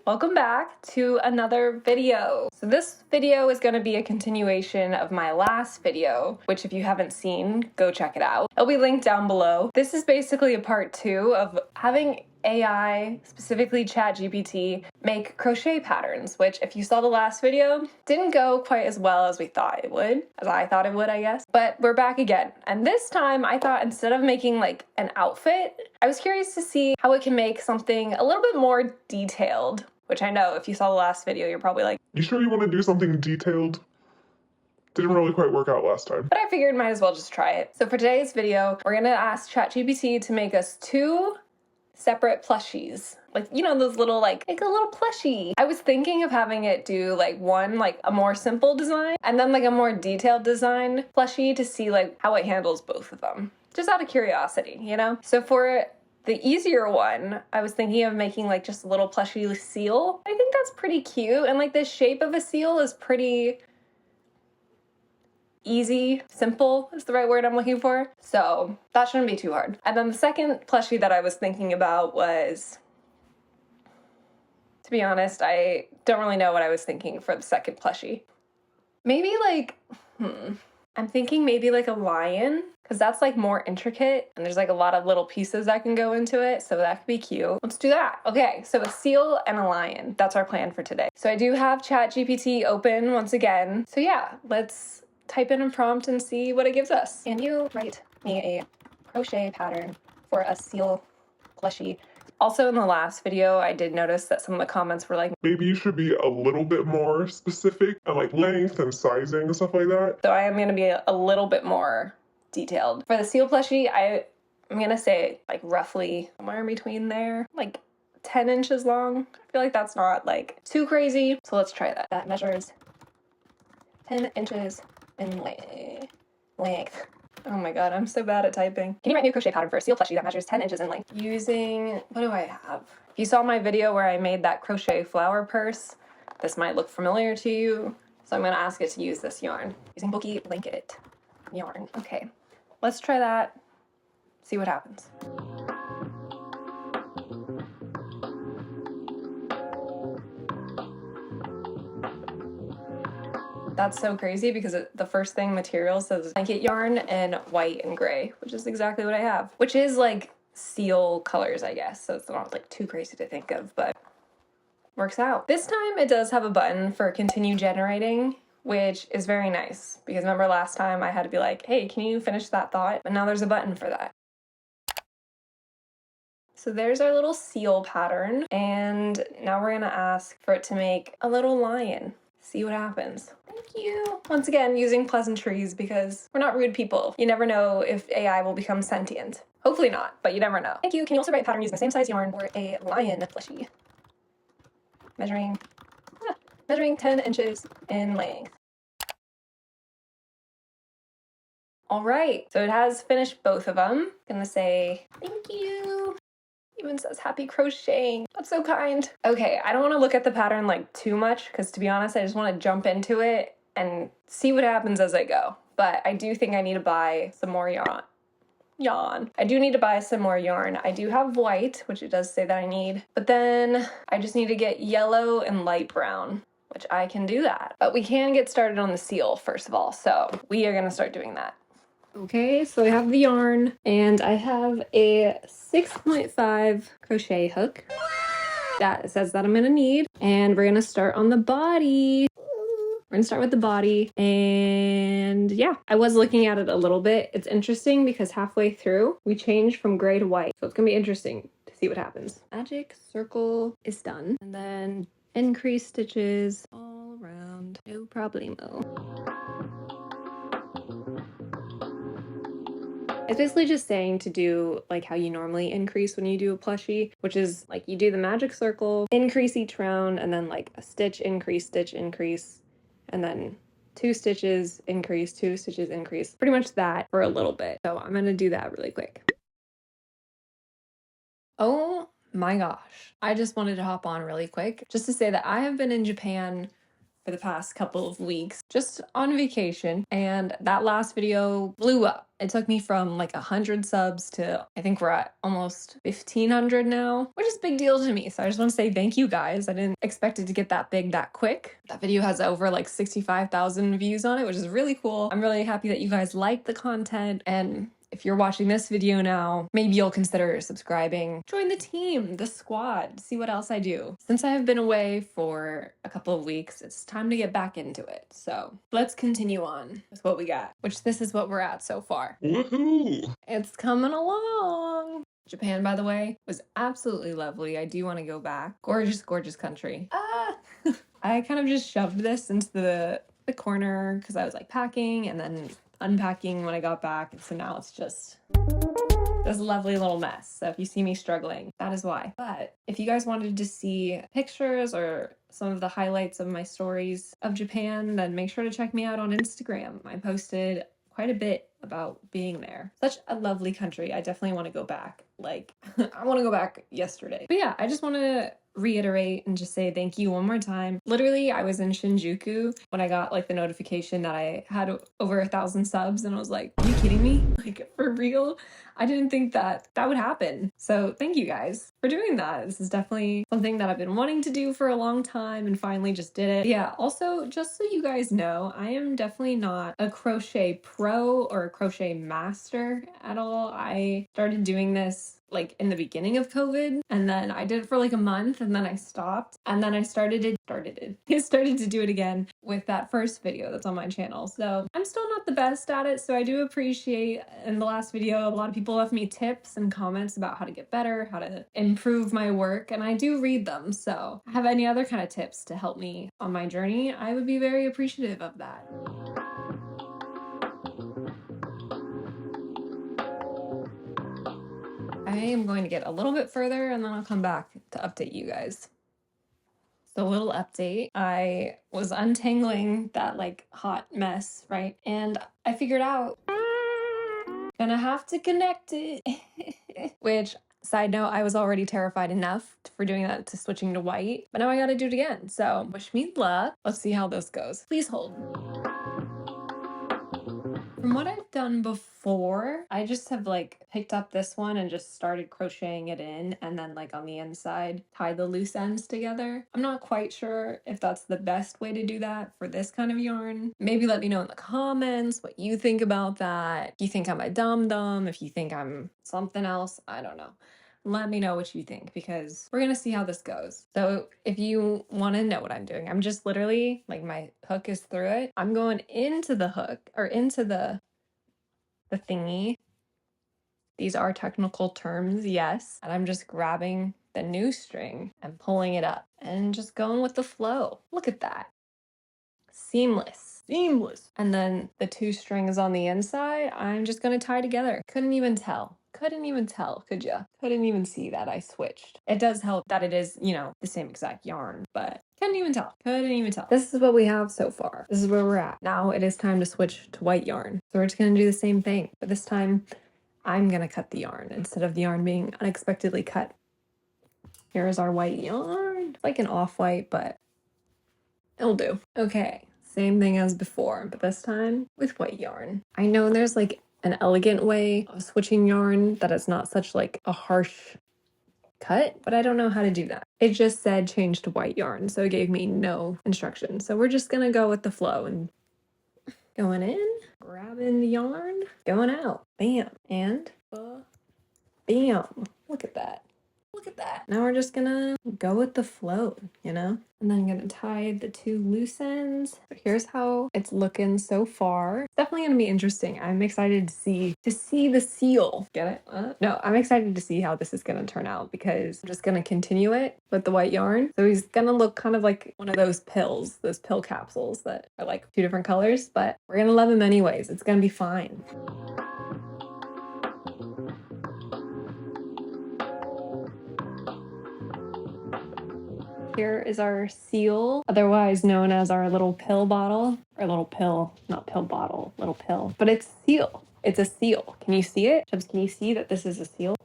Welcome back to another video. So this video is going to be a continuation of my last video, which if you haven't seen, go check it out. It'll be linked down below. This is basically a part 2 of having AI, specifically ChatGPT, make crochet patterns, which if you saw the last video, didn't go quite as well as we thought it would, as I thought it would, I guess. But we're back again. And this time I thought instead of making like an outfit, I was curious to see how it can make something a little bit more detailed, which I know if you saw the last video, you're probably like, you sure you want to do something detailed? Didn't really quite work out last time. But I figured might as well just try it. So for today's video, we're gonna ask ChatGPT to make us 2 separate plushies. Like, you know, those little, like a little plushie. I was thinking of having it do like one, like a more simple design, and then like a more detailed design plushie to see like how it handles both of them. Just out of curiosity, you know? So for the easier one, I was thinking of making like just a little plushie seal. I think that's pretty cute, and like the shape of a seal is pretty easy, simple is the right word I'm looking for. So that shouldn't be too hard. And then the second plushie that I was thinking about was, to be honest, I don't really know what I was thinking for the second plushie. Maybe like, I'm thinking maybe like a lion, because that's like more intricate and there's like a lot of little pieces that can go into it, so that could be cute. Let's do that. Okay, so a seal and a lion. That's our plan for today. So I do have ChatGPT open once again. So yeah, let's type in a prompt and see what it gives us. Can you write me a crochet pattern for a seal plushie? Also in the last video, I did notice that some of the comments were like, maybe you should be a little bit more specific on like length and sizing and stuff like that. So I am going to be a little bit more detailed. For the seal plushie, I'm going to say like roughly somewhere in between there, like 10 inches long. I feel like that's not like too crazy. So let's try that. That measures 10 inches in length. Oh my god, I'm so bad at typing. Can you write me a crochet pattern for a seal plushie that measures 10 inches in length? Using, what do I have? If you saw my video where I made that crochet flower purse, this might look familiar to you. So I'm gonna ask it to use this yarn. Using bulky blanket yarn. Okay, let's try that, see what happens. That's so crazy because the first thing material says blanket yarn and white and gray, which is exactly what I have. Which is like seal colors, I guess. So it's not like too crazy to think of, but works out. This time it does have a button for continue generating, which is very nice. Because remember last time I had to be like, hey, can you finish that thought? But now there's a button for that. So there's our little seal pattern. And now we're gonna ask for it to make a little lion. See what happens. Thank you. Once again, using pleasantries because we're not rude people. You never know if AI will become sentient. Hopefully not, but you never know. Thank you. Can you also write pattern using the same size yarn for a lion plushie? Measuring 10 inches in length. All right, so it has finished both of them. I'm gonna say thank you. Even says happy crocheting. That's so kind. Okay, I don't want to look at the pattern like too much because to be honest, I just want to jump into it and see what happens as I go. But I do think I need to buy some more yarn. I do need to buy some more yarn. I do have white, which it does say that I need, but then I just need to get yellow and light brown, which I can do that. But we can get started on the seal first of all, so we are gonna start doing that. Okay, so I have the yarn and I have a 6.5 crochet hook that says that I'm gonna need, and we're gonna start on the body. We're gonna start with the body, and yeah, I was looking at it a little bit. It's interesting because halfway through we changed from gray to white, so it's gonna be interesting to see what happens. Magic circle is done, and then increase stitches all around, no problemo. It's basically just saying to do like how you normally increase when you do a plushie, which is like you do the magic circle, increase each round, and then like a stitch, increase, and then 2 stitches, increase, 2 stitches, increase. Pretty much that for a little bit. So I'm gonna do that really quick. Oh my gosh. I just wanted to hop on really quick just to say that I have been in Japan for the past couple of weeks, just on vacation, and that last video blew up. It took me from like 100 subs to I think we're at almost 1,500 now, which is a big deal to me. So I just want to say thank you guys. I didn't expect it to get that big that quick. That video has over like 65,000 views on it, which is really cool. I'm really happy that you guys like the content, and if you're watching this video now, maybe you'll consider subscribing. Join the team, the squad, see what else I do. Since I have been away for a couple of weeks, it's time to get back into it. So let's continue on with what we got, which this is what we're at so far. Woohoo! It's coming along. Japan, by the way, was absolutely lovely. I do want to go back. Gorgeous, gorgeous country. I kind of just shoved this into the corner because I was like packing and then unpacking when I got back, and so now it's just this lovely little mess. So if you see me struggling, that is why. But if you guys wanted to see pictures or some of the highlights of my stories of Japan, then make sure to check me out on Instagram. I posted quite a bit about being there. Such a lovely country. I definitely want to go back. Like, I want to go back yesterday. But yeah, I just want to reiterate and just say thank you one more time. Literally, I was in Shinjuku when I got like the notification that I had over 1,000 subs, and I was like, are you kidding me? Like, for real? I didn't think that would happen. So thank you guys for doing that. This is definitely something that I've been wanting to do for a long time and finally just did it. Yeah, also, just so you guys know, I am definitely not a crochet pro or a crochet master at all. I started doing this like in the beginning of COVID, and then I did it for like a month, and then I stopped, and then I started to do it again with that first video that's on my channel. So I'm still not the best at it, so I do appreciate in the last video a lot of people left me tips and comments about how to get better, how to improve my work, and I do read them. So if I have any other kind of tips to help me on my journey, I would be very appreciative of that. I am going to get a little bit further and then I'll come back to update you guys. So a little update. I was untangling that like hot mess, right? And I figured out gonna have to connect it. Which, side note, I was already terrified enough for doing that to switching to white, but now I gotta do it again. So wish me luck. Let's see how this goes. Please hold. From what I've done before, I just have like picked up this one and just started crocheting it in, and then like on the inside tie the loose ends together. I'm not quite sure if that's the best way to do that for this kind of yarn. Maybe let me know in the comments what you think about that. If you think I'm a dum-dum, if you think I'm something else, I don't know. Let me know what you think, because we're gonna see how this goes. So if you want to know what I'm doing, I'm just literally like my hook is through it. I'm going into the hook or into the thingy. These are technical terms, yes. And I'm just grabbing the new string and pulling it up and just going with the flow. Look at that. Seamless. Seamless. And then the two strings on the inside, I'm just gonna tie together. Couldn't even tell, could ya? Couldn't even see that I switched. It does help that it is, you know, the same exact yarn, but couldn't even tell. This is what we have so far. This is where we're at. Now it is time to switch to white yarn. So we're just gonna do the same thing, but this time I'm gonna cut the yarn instead of the yarn being unexpectedly cut. Here is our white yarn. It's like an off-white, but it'll do. Okay, same thing as before, but this time with white yarn. I know there's like an elegant way of switching yarn that it's not such like a harsh cut, but I don't know how to do that. It just said change to white yarn, so it gave me no instructions. So we're just gonna go with the flow and going in, grabbing the yarn, going out, bam, and bam. Look at that. Look at that. Now we're just gonna go with the flow, you know? And then I'm gonna tie the two loose ends. So here's how it's looking so far. It's definitely gonna be interesting. I'm excited to see the seal. Get it? No, I'm excited to see how this is gonna turn out, because I'm just gonna continue it with the white yarn. So he's gonna look kind of like one of those pills, those pill capsules that are like two different colors, but we're gonna love him anyways. It's gonna be fine. Here is our seal, otherwise known as our little pill bottle, or little pill, not pill bottle, little pill, but it's seal. It's a seal. Can you see it? Chubbs, can you see that this is a seal?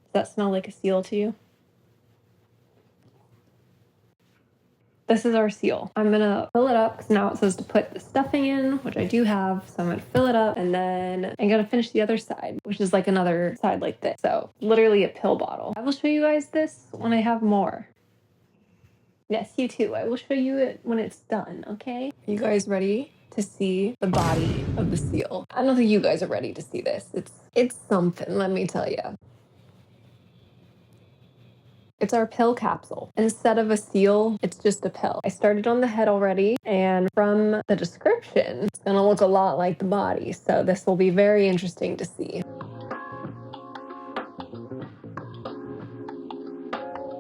Does that smell like a seal to you? this is our seal. I'm gonna fill it up because now it says to put the stuffing in, which I do have. So I'm gonna fill it up and then I'm gonna finish the other side, which is like another side like this. So literally a pill bottle. I will show you guys this when I have more. Yes, you too. I will show you it when it's done, okay? Are you guys ready to see the body of the seal? I don't think you guys are ready to see this. It's something, let me tell you. It's our pill capsule. Instead of a seal, it's just a pill. I started on the head already, and from the description, it's gonna look a lot like the body. So this will be very interesting to see.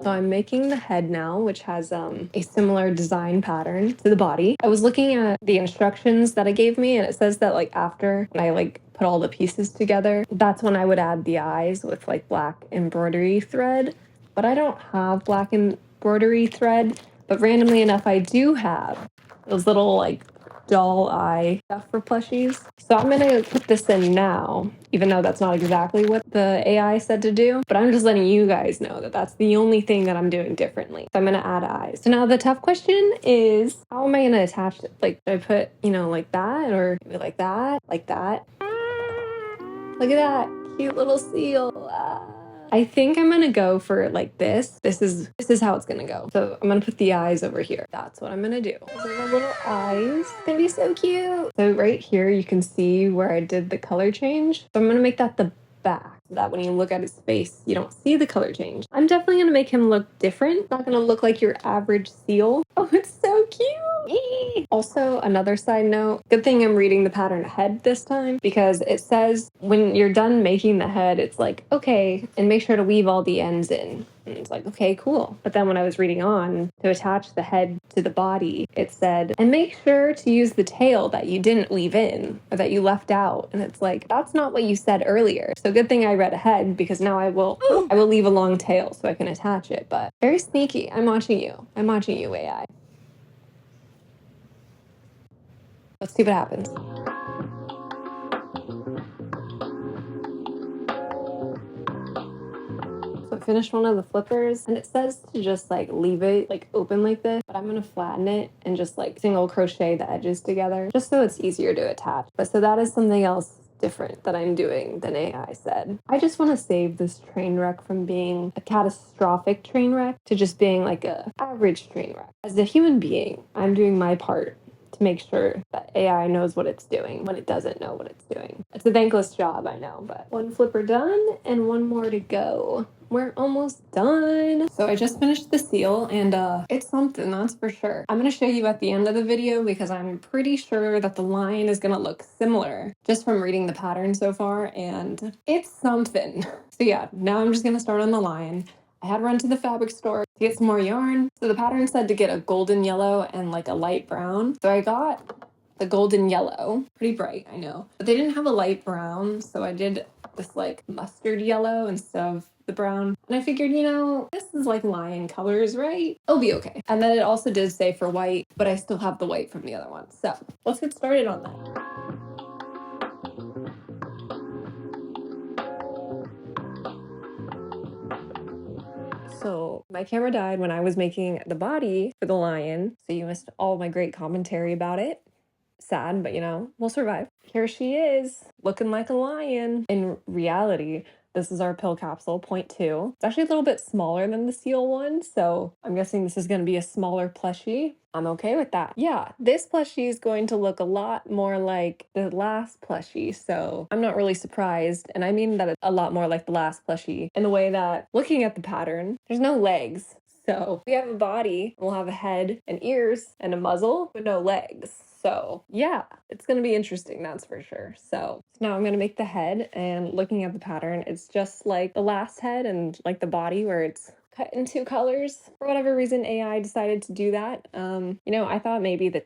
So I'm making the head now, which has a similar design pattern to the body. I was looking at the instructions that it gave me, and it says that like after I like put all the pieces together, that's when I would add the eyes with like black embroidery thread. But I don't have black embroidery thread, but randomly enough, I do have those little like doll eye stuff for plushies. So I'm gonna put this in now, even though that's not exactly what the AI said to do, but I'm just letting you guys know that that's the only thing that I'm doing differently. So I'm gonna add eyes. So now the tough question is, how am I gonna attach it? Like, should I put, you know, like that, or maybe like that, like that? Look at that cute little seal. I think I'm gonna go for like this. This is how it's gonna go. So I'm gonna put the eyes over here. That's what I'm gonna do. These are the little eyes. It's gonna be so cute. So right here you can see where I did the color change. So I'm gonna make that the back, so that when you look at his face, you don't see the color change. I'm definitely gonna make him look different. Not gonna look like your average seal. Oh, it's so cute. Also, another side note, good thing I'm reading the pattern ahead this time, because it says when you're done making the head, it's like, okay, and make sure to weave all the ends in. And it's like, okay, cool. But then when I was reading on to attach the head to the body, it said, and make sure to use the tail that you didn't weave in or that you left out. And it's like, that's not what you said earlier. So good thing I read ahead, because now I will leave a long tail so I can attach it. But very sneaky. I'm watching you. I'm watching you, AI. Let's see what happens. So I finished one of the flippers, and it says to just like leave it like open like this, but I'm gonna flatten it and just like single crochet the edges together just so it's easier to attach. But so that is something else different that I'm doing than AI said. I just want to save this train wreck from being a catastrophic train wreck to just being like a average train wreck. As a human being, I'm doing my part to make sure that AI knows what it's doing when it doesn't know what it's doing. It's a thankless job, I know, but one flipper done and one more to go. We're almost done. So I just finished the seal, and it's something, that's for sure. I'm gonna show you at the end of the video because I'm pretty sure that the line is gonna look similar just from reading the pattern so far, and it's something. So yeah, now I'm just gonna start on the line. I had run to the fabric store to get some more yarn. So the pattern said to get a golden yellow and like a light brown. So I got the golden yellow, pretty bright, I know, but they didn't have a light brown. So I did this like mustard yellow instead of the brown. And I figured, you know, this is like lion colors, right? It'll be okay. And then it also did say for white, but I still have the white from the other one. So let's get started on that. So my camera died when I was making the body for the lion, so you missed all my great commentary about it. Sad, but you know, we'll survive. Here she is, looking like a lion. In reality, this is our pill capsule, 0.2. It's actually a little bit smaller than the seal one, so I'm guessing this is going to be a smaller plushie. I'm okay with that. Yeah, this plushie is going to look a lot more like the last plushie, so I'm not really surprised. And I mean that it's a lot more like the last plushie in the way that, looking at the pattern, there's no legs. So we have a body, we'll have a head and ears and a muzzle, but no legs. So yeah, it's going to be interesting, that's for sure. So now I'm going to make the head, and looking at the pattern, it's just like the last head and like the body where it's cut in two colors. For whatever reason, AI decided to do that. You know, I thought maybe the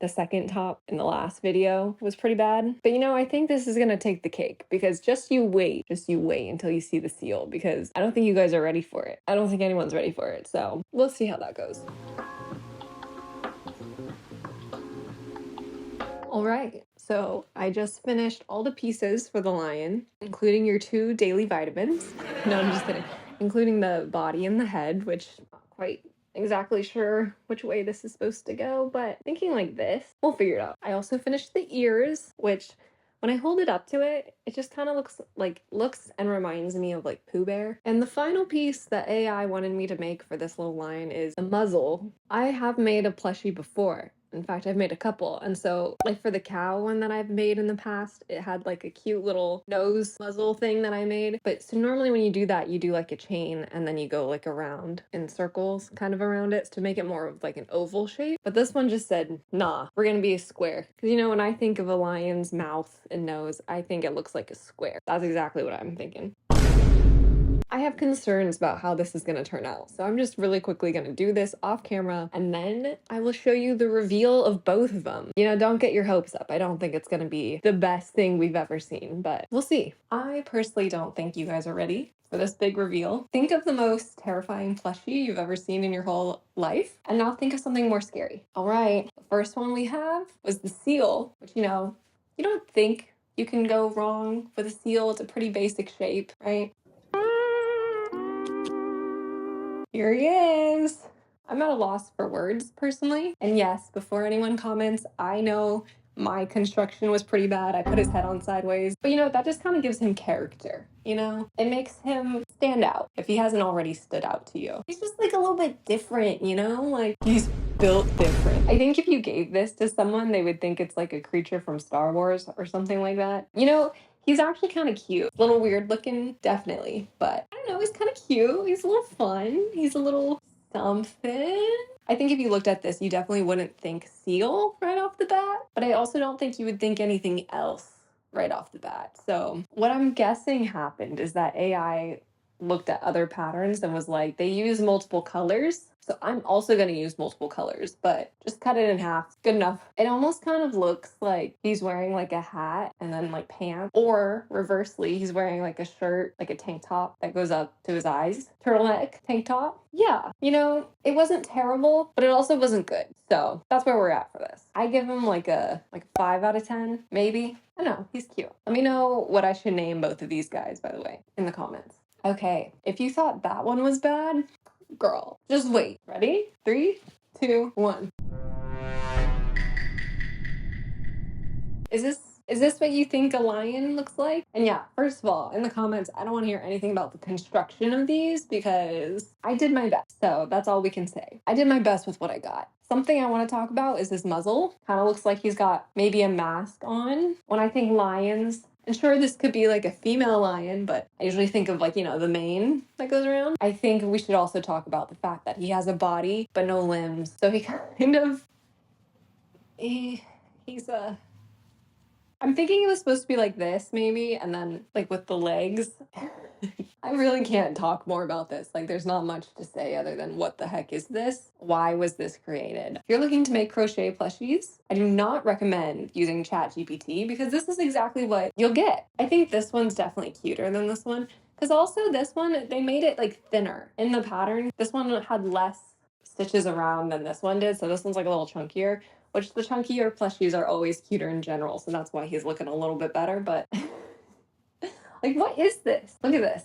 second top in the last video was pretty bad. But you know, I think this is gonna take the cake, because just you wait until you see the seal, because I don't think you guys are ready for it. I don't think anyone's ready for it. So we'll see how that goes. All right, so I just finished all the pieces for the lion, including your 2 daily vitamins. No, I'm just kidding. Including the body and the head, which not quite exactly sure which way this is supposed to go, but thinking like this, we'll figure it out. I also finished the ears, which when I hold it up to it, it just kind of looks and reminds me of like Pooh Bear. And the final piece that AI wanted me to make for this little line is a muzzle. I have made a plushie before. In fact, I've made a couple. And so like for the cow one that I've made in the past, it had like a cute little nose muzzle thing that I made. But so normally when you do that, you do like a chain and then you go like around in circles kind of around it to make it more of like an oval shape. But this one just said, nah, we're gonna be a square. Because you know, when I think of a lion's mouth and nose, I think it looks like a square. That's exactly what I'm thinking. I have concerns about how this is going to turn out, so I'm just really quickly going to do this off camera, and then I will show you the reveal of both of them. You know, don't get your hopes up. I don't think it's going to be the best thing we've ever seen, but we'll see. I personally don't think you guys are ready for this big reveal. Think of the most terrifying plushie you've ever seen in your whole life, and now think of something more scary. All right, the first one we have was the seal, which, you know, you don't think you can go wrong with a seal. It's a pretty basic shape, right? Here he is. I'm at a loss for words, personally. And yes, before anyone comments, I know my construction was pretty bad. I put his head on sideways. But you know, that just kind of gives him character, you know? It makes him stand out if he hasn't already stood out to you. He's just like a little bit different, you know? Like, he's built different. I think if you gave this to someone, they would think it's like a creature from Star Wars or something like that. You know, he's actually kind of cute. A little weird looking, definitely. But I don't know, he's kind of cute. He's a little fun. He's a little something. I think if you looked at this, you definitely wouldn't think seal right off the bat. But I also don't think you would think anything else right off the bat. So what I'm guessing happened is that AI looked at other patterns and was like, they use multiple colors. So I'm also going to use multiple colors, but just cut it in half. Good enough. It almost kind of looks like he's wearing like a hat and then like pants, or reversely, he's wearing like a shirt, like a tank top that goes up to his eyes. Turtleneck tank top. Yeah, you know, it wasn't terrible, but it also wasn't good. So that's where we're at for this. I give him like a 5 out of 10, maybe. I don't know, he's cute. Let me know what I should name both of these guys, by the way, in the comments. Okay, if you thought that one was bad, girl, just wait. Ready? 3, 2, 1. Is this what you think a lion looks like? And yeah, first of all, in the comments, I don't want to hear anything about the construction of these because I did my best. So that's all we can say. I did my best with what I got. Something I want to talk about is his muzzle. Kind of looks like he's got maybe a mask on. When I think lions, and sure, this could be like a female lion, but I usually think of like, you know, the mane that goes around. I think we should also talk about the fact that he has a body, but no limbs. So he kind of, he's a, I'm thinking it was supposed to be like this, maybe, and then like with the legs. I really can't talk more about this. Like, there's not much to say other than what the heck is this? Why was this created? If you're looking to make crochet plushies, I do not recommend using ChatGPT because this is exactly what you'll get. I think this one's definitely cuter than this one because also this one, they made it like thinner in the pattern. This one had less stitches around than this one did, so this one's like a little chunkier. Which the chunkier plushies are always cuter in general, so that's why he's looking a little bit better, but like, what is this? Look at this.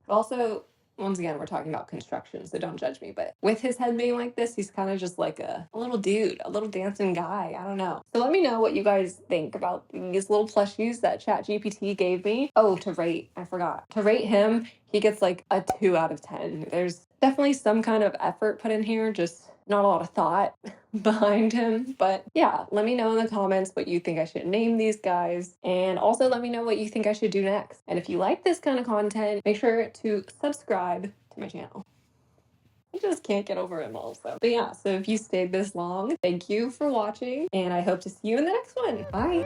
Also, once again, we're talking about construction, so don't judge me, but with his head being like this, he's kind of just like a little dude, a little dancing guy. I don't know. So let me know what you guys think about these little plushies that ChatGPT gave me. Oh, to rate, I forgot. To rate him, he gets like a 2 out of 10. There's definitely some kind of effort put in here, just not a lot of thought behind him. But yeah, let me know in the comments what you think I should name these guys. And also let me know what you think I should do next. And if you like this kind of content, make sure to subscribe to my channel. I just can't get over him also. But yeah, so if you stayed this long, thank you for watching. And I hope to see you in the next one. Bye.